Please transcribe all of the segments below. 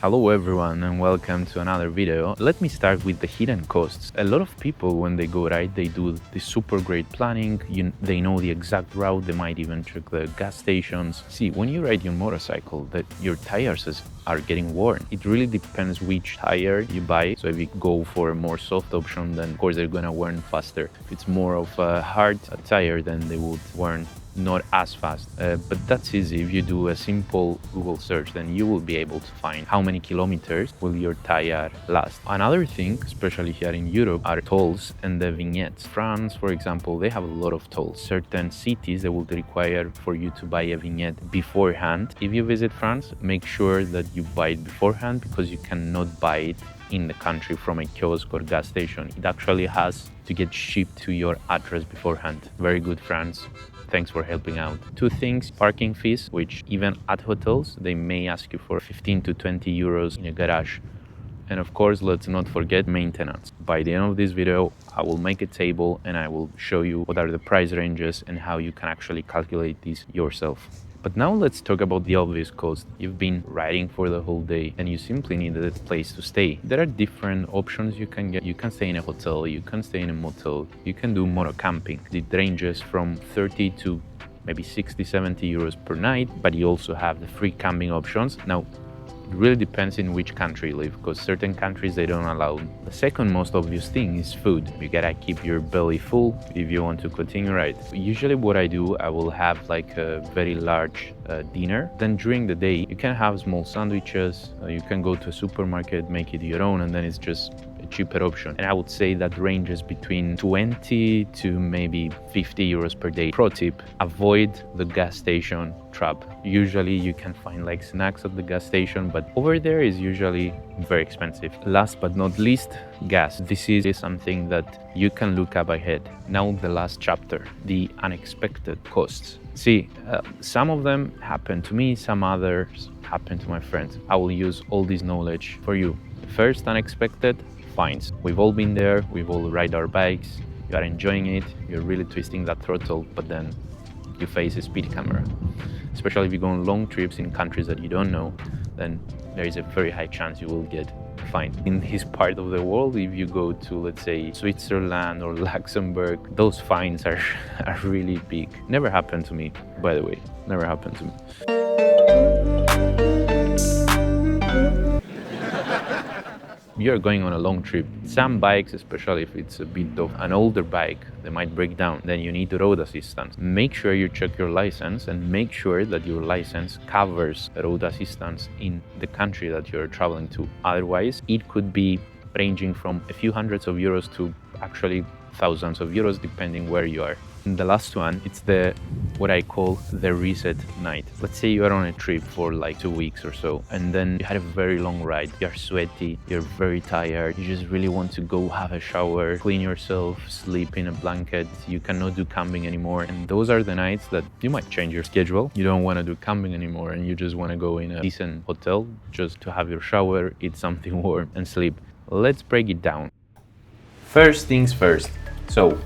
Hello everyone and welcome to another video. Let me start with the hidden costs. A lot of people when they go ride, they do the super great planning, they know the exact route, they might even check the gas stations. See, when you ride your motorcycle, your tires are getting worn. It really depends which tire you buy. So if you go for a more soft option, then of course they're gonna wear faster. If it's more of a hard tire, then they would wear not as fast, but that's easy. If you do a simple Google search, then you will be able to find how many kilometers will your tire last. Another thing, especially here in Europe, are tolls and the vignettes. France, for example, they have a lot of tolls. Certain cities, they will require for you to buy a vignette beforehand. If you visit France, make sure that you buy it beforehand because you cannot buy it in the country from a kiosk or gas station. It actually has to get shipped to your address beforehand. Very good, France. Thanks for helping out. Two things, parking fees, which even at hotels, they may ask you for 15 to 20 euros in a garage. And of course, let's not forget maintenance. By the end of this video, I will make a table and I will show you what are the price ranges and how you can actually calculate these yourself. But now let's talk about the obvious cost. You've been riding for the whole day and you simply need a place to stay. There are different options you can get. You can stay in a hotel, you can stay in a motel, you can do motor camping. It ranges from 30 to maybe 60, 70 euros per night, but you also have the free camping options. Now, it really depends in which country you live, because certain countries they don't allow. The second most obvious thing is food. You gotta keep your belly full if you want to continue ride. Usually what I do, I will have like a very large dinner. Then during the day, you can have small sandwiches. You can go to a supermarket, make it your own, and then it's just a cheaper option. And I would say that ranges between 20 to maybe 50 euros per day. Pro tip, avoid the gas station trap. Usually you can find like snacks at the gas station, but over there is usually very expensive. Last but not least, gas. This is something that you can look up ahead. Now the last chapter, the unexpected costs. See, some of them happen to me, some others happen to my friends. I will use all this knowledge for you. First, unexpected fines. We've all been there, we've all ride our bikes, you are enjoying it, you're really twisting that throttle, but then you face a speed camera. Especially if you go on long trips in countries that you don't know, then there is a very high chance you will get fined. In this part of the world, if you go to, let's say, Switzerland or Luxembourg, those fines are really big. Never happened to me, by the way. Never happened to me. You're going on a long trip. Some bikes, especially if it's a bit of an older bike, they might break down. Then you need road assistance. Make sure you check your license and make sure that your license covers road assistance in the country that you're traveling to. Otherwise, it could be ranging from a few hundreds of euros to actually thousands of euros, depending where you are. And the last one, it's what I call the reset night. Let's say you are on a trip for like 2 weeks or so, and then you had a very long ride. You're sweaty, you're very tired, you just really want to go have a shower, clean yourself, sleep in a blanket. You cannot do camping anymore. And those are the nights that you might change your schedule. You don't want to do camping anymore and you just want to go in a decent hotel just to have your shower, eat something warm and sleep. Let's break it down. First things first. So,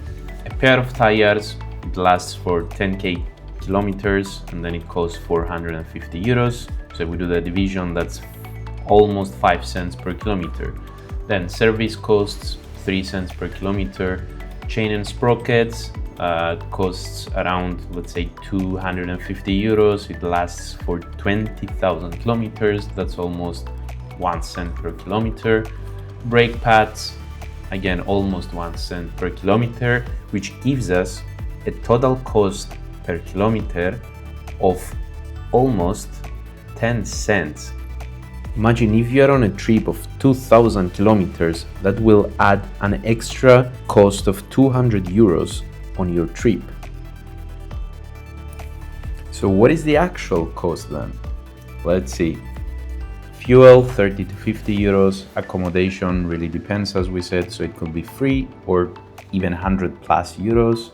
a pair of tires, it lasts for 10k kilometers and then it costs 450 euros. So if we do the division, that's almost 5 cents per kilometer. Then service costs 3 cents per kilometer. Chain and sprockets costs around, let's say, 250 euros. It lasts for 20,000 kilometers. That's almost 1 cent per kilometer. Brake pads, again, almost 1 cent per kilometer, which gives us a total cost per kilometer of almost 10 cents. Imagine if you are on a trip of 2,000 kilometers, that will add an extra cost of 200 euros on your trip. So what is the actual cost then? Let's see. Fuel, 30 to 50 euros. Accommodation really depends, as we said, so it could be free or even 100 plus euros.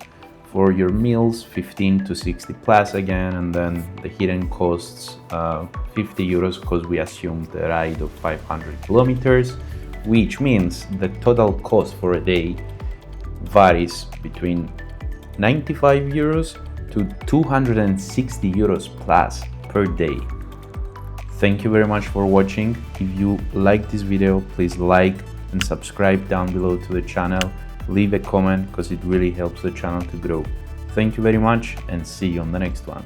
For your meals, 15 to 60 plus again, and then the hidden costs, 50 euros because we assumed the ride of 500 kilometers, which means the total cost for a day varies between 95 euros to 260 euros plus per day. Thank you very much for watching. If you like this video, please like and subscribe down below to the channel. Leave a comment because it really helps the channel to grow. Thank you very much and see you on the next one.